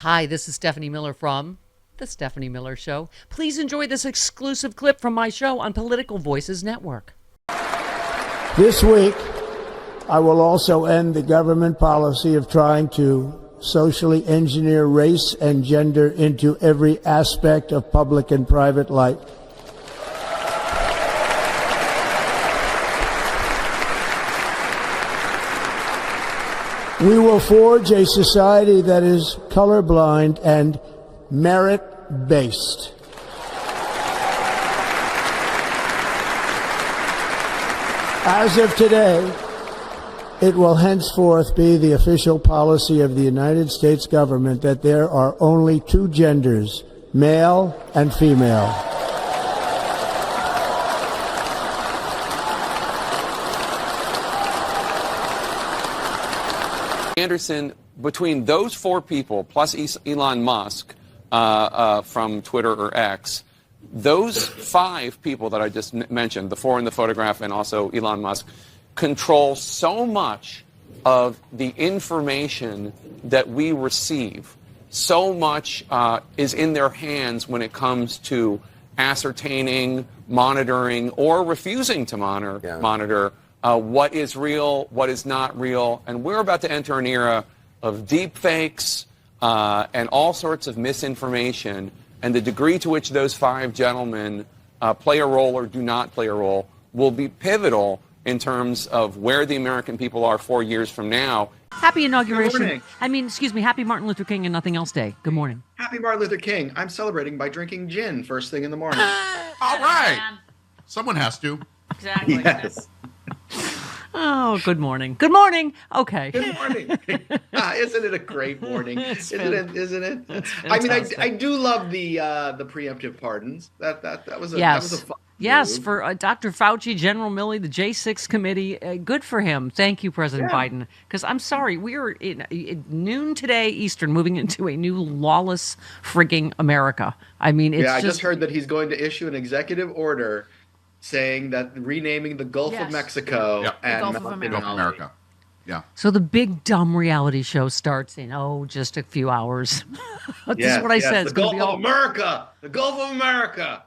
Hi, this is Stephanie Miller from The Stephanie Miller Show. Please enjoy this exclusive clip from my show on Political Voices Network. This week, I will also end the government policy of trying to socially engineer race and gender into every aspect of public and private life. We will forge a society that is colorblind and merit-based. As of today, it will henceforth be the official policy of the United States government that there are only two genders, male and female. Anderson, between those four people, plus Elon Musk from Twitter or X, those five people that I just mentioned, the four in the photograph and also Elon Musk, control so much of the information that we receive. So much is in their hands when it comes to ascertaining, monitoring, or refusing to monitor what is real, what is not real. And we're about to enter an era of deep fakes and all sorts of misinformation. And the degree to which those five gentlemen play a role or do not play a role will be pivotal in terms of where the American people are 4 years from now. Happy Inauguration. Good morning. Happy Martin Luther King and Nothing Else Day. Good morning. Happy Martin Luther King. I'm celebrating by drinking gin first thing in the morning. All right. Someone has to. Exactly. Yes. Oh, good morning. Good morning. Okay. Good morning. Isn't it a great morning? Isn't it? I mean, fantastic. I do love the preemptive pardons. That was a Yes. that was a fun Yes, move. for Dr. Fauci, General Milley, the J6 committee. Good for him. Thank you, President Biden. Because I'm sorry, we are in noon today Eastern, moving into a new lawless frigging America. I mean, it's I just heard that he's going to issue an executive order saying that renaming the Gulf of Mexico Yep. and Gulf of not America. Gulf of Denali. America. Yeah. So the big dumb reality show starts in just a few hours. This is what I said. The It's gonna Gulf be of all- America. The Gulf of America.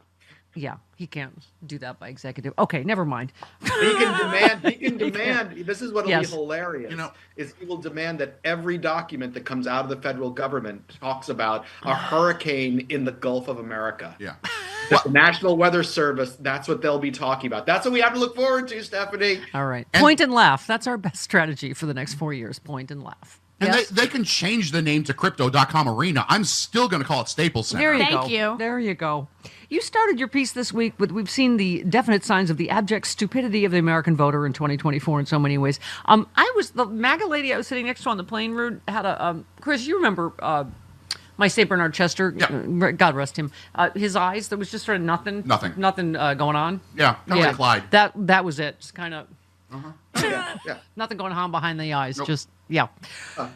Yeah, he can't do that by executive. Okay, never mind. He can demand. This is what will Yes. be hilarious. You know- is he will demand that every document that comes out of the federal government talks about a hurricane in the Gulf of America. Yeah. The National Weather Service. That's what they'll be talking about. That's what we have to look forward to, Stephanie. All right. Point and laugh. That's our best strategy for the next 4 years. Point and laugh. And Yes? they can change the name to Crypto.com Arena. I'm still going to call it Staples Center. There you Thank go. you. There you go. You started your piece this week with we've seen the definite signs of the abject stupidity of the American voter in 2024 in so many ways. The MAGA lady I was sitting next to on the plane route had a Chris. You remember my St. Bernard Chester? Yeah. God rest him. His eyes. There was just sort of nothing going on. Yeah. Kind of like Clyde. That was it. Just kind of Yeah. nothing going on behind the eyes. Nope. Just yeah.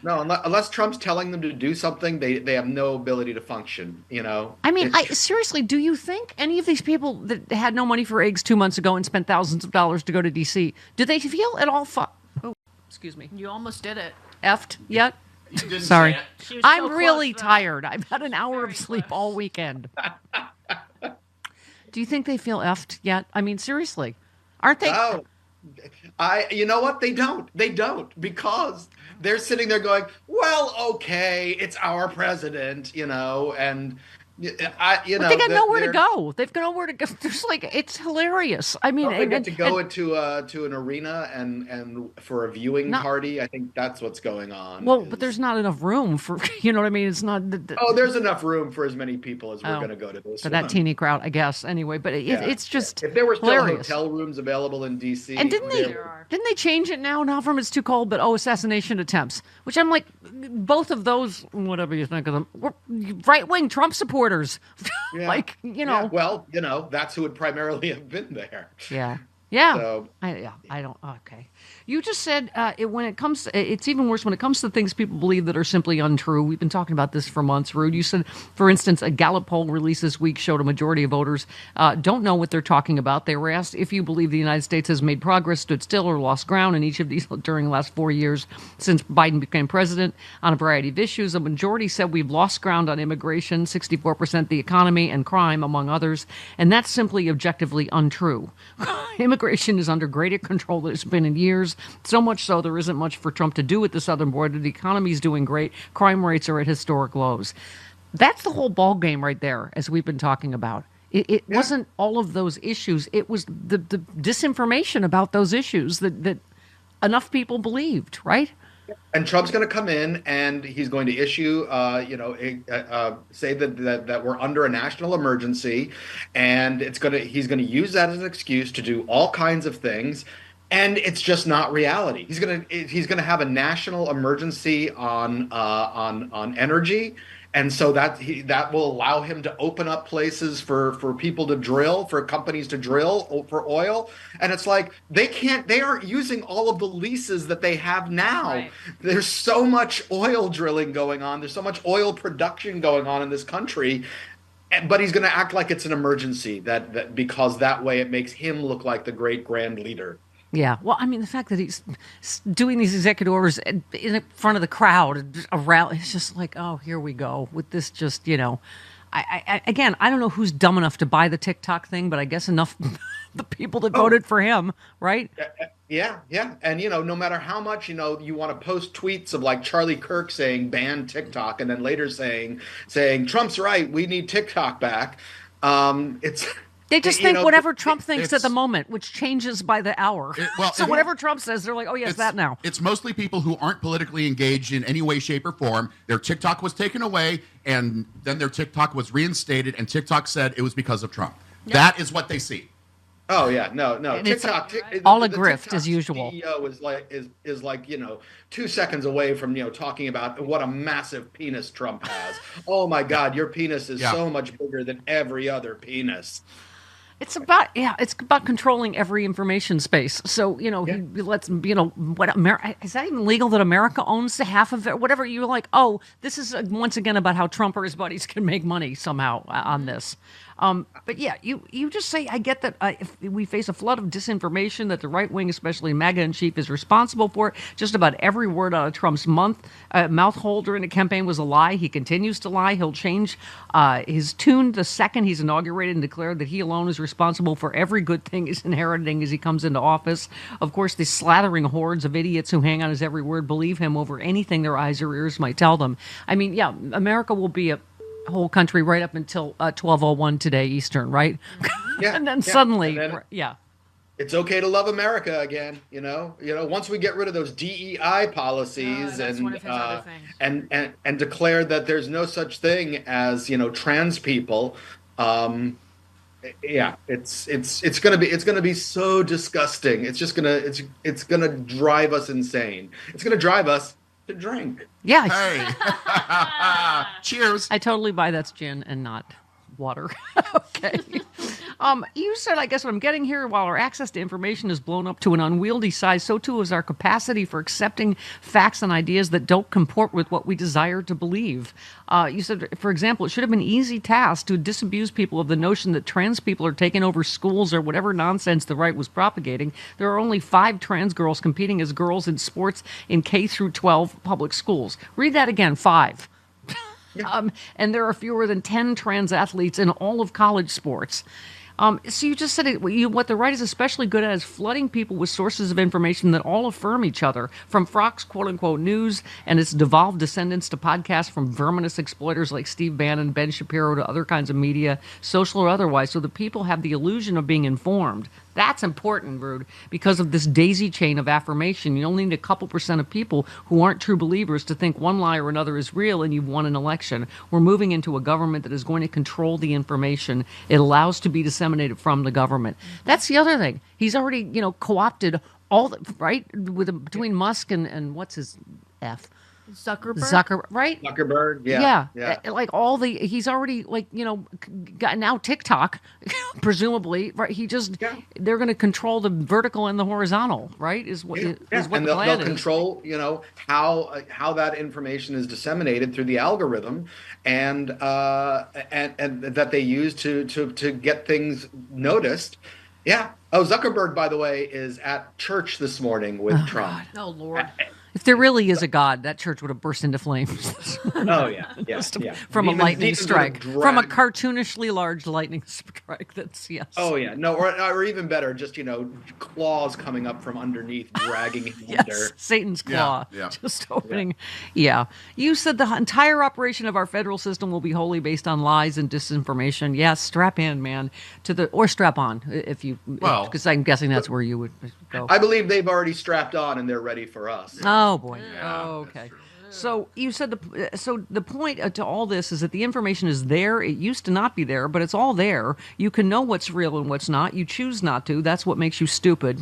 No, unless Trump's telling them to do something, they have no ability to function. You know. I mean, It's- seriously, do you think any of these people that had no money for eggs 2 months ago and spent thousands of dollars to go to D.C., do they feel at all excuse me, You almost did it. effed yet? You didn't Sorry. say it. She was I'm so really close, though. tired. I've had an hour Very of sleep close. all weekend. Do you think they feel effed yet? I mean, seriously. Aren't they? Oh, you know what? They don't because they're sitting there going, well, okay, it's our president, and But they got nowhere to go. They've got nowhere to go. There's it's hilarious. I mean, They get to go into an arena and for a viewing Not- party. I think that's what's going on. well, but there's not enough room for, you know what I mean? It's not. Oh, there's enough room for as many people as we're Oh, going to go to this for that one. teeny crowd, I guess. Anyway, but Yeah. it's just If there were still hilarious. hotel rooms available in D.C. And didn't There they are. change it now? Not from it's too cold, but assassination attempts. Which I'm like, both of those, whatever you think of them, were right-wing Trump supporters. Yeah. Like, Yeah, well, that's who would primarily have been there. Yeah. Yeah. So, I don't. Okay. You just said when it comes, it's even worse when it comes to things people believe that are simply untrue. We've been talking about this for months, Rude. You said, for instance, a Gallup poll released this week showed a majority of voters don't know what they're talking about. They were asked if you believe the United States has made progress, stood still, or lost ground in each of these during the last 4 years since Biden became president on a variety of issues. A majority said we've lost ground on immigration, 64% the economy, and crime, among others. And that's simply objectively untrue. Immigration is under greater control than it's been in years. So much so there isn't much for Trump to do at the southern border. The economy is doing great. Crime rates are at historic lows. That's the whole ball game right there, as we've been talking about. It wasn't all of those issues. It was the disinformation about those issues that enough people believed, right? And Trump's going to come in and he's going to issue, say that we're under a national emergency, and he's going to use that as an excuse to do all kinds of things, and it's just not reality. He's going to have a national emergency on energy. And so that will allow him to open up places for people to drill, for companies to drill for oil. And it's like they aren't using all of the leases that they have now. Right. There's so much oil drilling going on. There's so much oil production going on in this country. But he's going to act like it's an emergency because that way it makes him look like the great grand leader. Yeah. Well, I mean, the fact that he's doing these executive orders in front of the crowd around, it's just like, oh, here we go with this. Just, again, I don't know who's dumb enough to buy the TikTok thing, but I guess enough the people that voted for him, right? Yeah. And, no matter how much, you want to post tweets of like Charlie Kirk saying ban TikTok and then later saying Trump's right, we need TikTok back. They just think whatever Trump thinks at the moment, which changes by the hour. Whatever Trump says, they're like, oh, yes, that now. It's mostly people who aren't politically engaged in any way, shape, or form. Their TikTok was taken away, and then their TikTok was reinstated, and TikTok said it was because of Trump. Yep. That is what they see. Oh, yeah. No. TikTok, all a grift, TikTok as usual. CEO is like 2 seconds away from, talking about what a massive penis Trump has. Oh, my God, your penis is so much bigger than every other penis. It's about controlling every information space. So, he lets, what America, is that even legal that America owns the half of it? Whatever, you're like, oh, this is once again about how Trump or his buddies can make money somehow on this. But yeah, you just say, I get that if we face a flood of disinformation that the right wing, especially MAGA in chief, is responsible for. Just about every word out of Trump's mouth hole during the campaign was a lie. He continues to lie. He'll change his tune the second he's inaugurated and declared that he alone is responsible for every good thing he's inheriting as he comes into office. Of course, the slathering hordes of idiots who hang on his every word believe him over anything their eyes or ears might tell them. I mean, yeah, America will be a whole country right up until 12:01 today Eastern, right? Yeah. And then suddenly, it's okay to love America again. Once we get rid of those DEI policies and declare that there's no such thing as trans people. It's gonna be so disgusting. It's gonna drive us insane. It's gonna drive us to drink. Yeah. Hey. Cheers. I totally buy that's gin and not water. Okay. You said, I guess what I'm getting here, while our access to information is blown up to an unwieldy size, so too is our capacity for accepting facts and ideas that don't comport with what we desire to believe. You said, for example, it should have been an easy task to disabuse people of the notion that trans people are taking over schools or whatever nonsense the right was propagating. There are only 5 trans girls competing as girls in sports in K through 12 public schools. Read that again, 5. Yeah. And there are fewer than 10 trans athletes in all of college sports. So you just said what the right is especially good at is flooding people with sources of information that all affirm each other, from Fox quote-unquote news and its devolved descendants to podcasts from verminous exploiters like Steve Bannon, Ben Shapiro, to other kinds of media, social or otherwise, so the people have the illusion of being informed. That's important, Rude, because of this daisy chain of affirmation. You only need a couple % of people who aren't true believers to think one lie or another is real and you've won an election. We're moving into a government that is going to control the information it allows to be disseminated from the government. That's the other thing. He's already, co-opted all the, right, between Musk and what's his F? Right? Zuckerberg, yeah. Like he's already got now TikTok, presumably, right? They're going to control the vertical and the horizontal, right? Is what the plan they'll is. control, how that information is disseminated through the algorithm, and that they use to get things noticed. Yeah. Oh, Zuckerberg, by the way, is at church this morning with Trump. God. Oh, Lord. If there really is a God, that church would have burst into flames. Oh, yeah. From a lightning strike. From a cartoonishly large lightning strike. That's, yes. Oh, yeah. No, or even better, just, claws coming up from underneath, dragging him under. Satan's claw. Yeah. Just opening. Yeah. You said the entire operation of our federal system will be wholly based on lies and disinformation. Yes, strap in, man. Or strap on, because I'm guessing that's where you would go. I believe they've already strapped on and they're ready for us. Oh, boy. Yeah, okay. So you said the point to all this is that the information is there. It used to not be there, but it's all there. You can know what's real and what's not. You choose not to. That's what makes you stupid.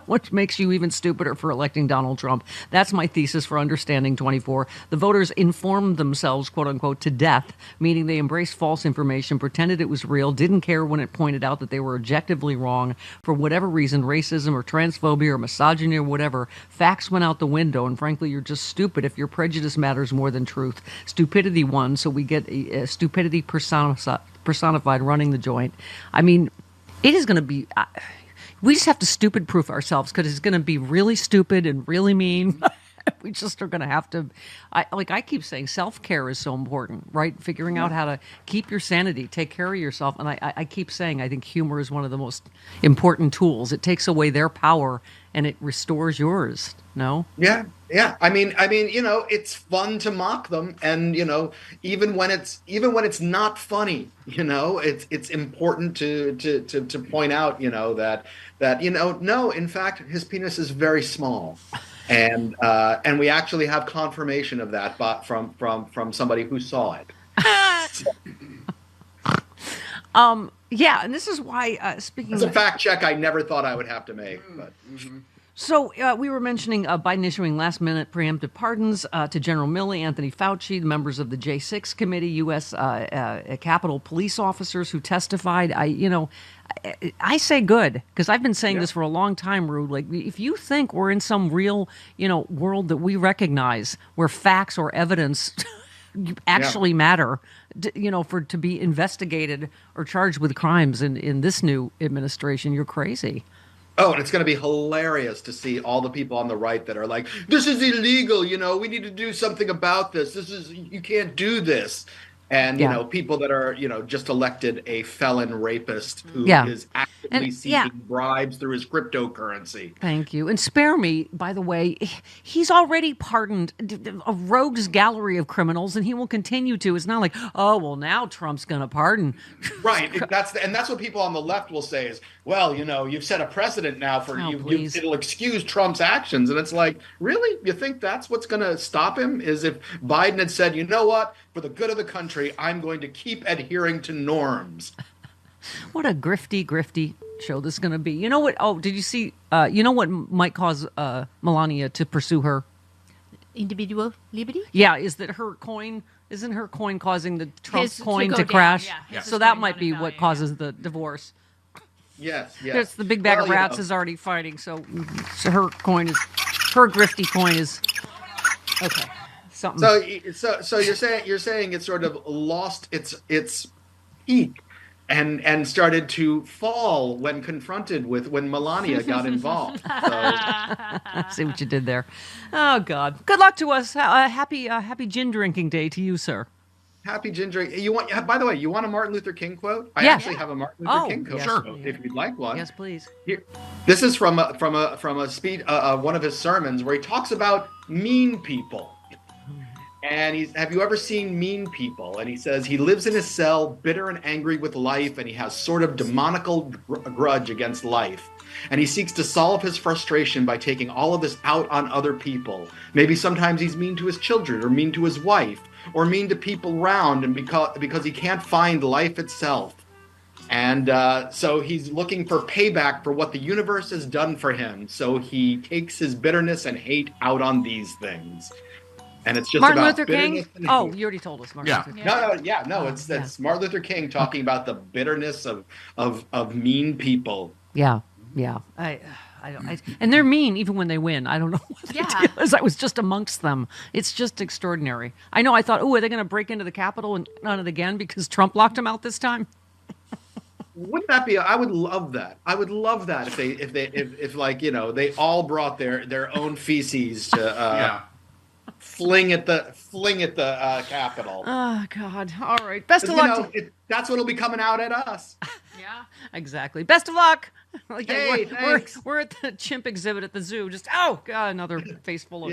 What makes you even stupider for electing Donald Trump. That's my thesis for Understanding 24. The voters informed themselves, quote unquote, to death, meaning they embraced false information, pretended it was real, didn't care when it pointed out that they were objectively wrong for whatever reason, racism or transphobia or misogyny or whatever. Facts went out the window, and frankly, you're just stupid if you're prejudice matters more than truth. Stupidity won, so we get stupidity personified running the joint. I mean, it is going to be... we just have to stupid-proof ourselves because it's going to be really stupid and really mean. We just are going to have to... I keep saying, self-care is so important, right? Figuring out how to keep your sanity, take care of yourself. And I keep saying I think humor is one of the most important tools. It takes away their power and it restores yours. No? Yeah. I mean, it's fun to mock them, and even when it's not funny, it's important to point out, no, in fact, his penis is very small, and we actually have confirmation of that, but from somebody who saw it. Yeah, and this is why, speaking it's a fact check I never thought I would have to make, but. So we were mentioning Biden issuing last-minute preemptive pardons to General Milley, Anthony Fauci, the members of the J6 committee, U.S. Capitol police officers who testified. I say good, because I've been saying this for a long time, Rude. Like, if you think we're in some real, world that we recognize where facts or evidence actually matter, to be investigated or charged with crimes in this new administration, you're crazy. Oh, and it's going to be hilarious to see all the people on the right that are like, this is illegal, we need to do something about this. You can't do this. And, people that are, just elected a felon rapist who is actively seeking bribes through his cryptocurrency. Thank you. And spare me, by the way, he's already pardoned a rogues gallery of criminals, and he will continue to. It's not like, oh, well, now Trump's going to pardon. Right. That's what people on the left will say is, well, you've set a precedent now for it'll excuse Trump's actions. And it's like, really? You think that's what's going to stop him? Is if Biden had said, you know what? For the good of the country, I'm going to keep adhering to norms. What a grifty show this is going to be. You know what? Oh, did you see? What might cause Melania to pursue her? Individual liberty? Yeah, isn't her coin causing the Trump coin to down, crash? yeah. So that might be what causes the divorce. Yes. There's the big bag of rats is already fighting, so her grifty coin is okay. Something. So you're saying it sort of lost its peak and started to fall when confronted with when Melania got involved. So. See what you did there. Oh God! Good luck to us. Happy gin drinking day to you, sir. Happy gin drink. By the way, you want a Martin Luther King quote? I Yeah. actually have a Martin Luther King quote. Sure. If you'd like one. Yes, please. Here, this is from a speech, one of his sermons where he talks about mean people. And have you ever seen Mean People? And he says he lives in his cell, bitter and angry with life, and he has sort of demoniacal grudge against life. And he seeks to solve his frustration by taking all of this out on other people. Maybe sometimes he's mean to his children, or mean to his wife, or mean to people around, and because he can't find life itself. And so he's looking for payback for what the universe has done for him. So he takes his bitterness and hate out on these things. and it's just Martin about Luther King. Oh, you already told us. Martin Yeah. Luther King. No. It's Martin Luther King talking about the bitterness of mean people. Yeah. I don't. And they're mean even when they win. I don't know what the deal is. I was just amongst them. It's just extraordinary. I know. I thought, oh, are they going to break into the Capitol and on it again because Trump locked them out this time? Wouldn't that be? I would love that. I would love that if like they all brought their own feces to fling at the Capitol. Oh God! All right. Best of luck. That's what'll be coming out at us. Yeah, exactly. Best of luck. Hey, thanks. We're at the chimp exhibit at the zoo. Just God, another face full of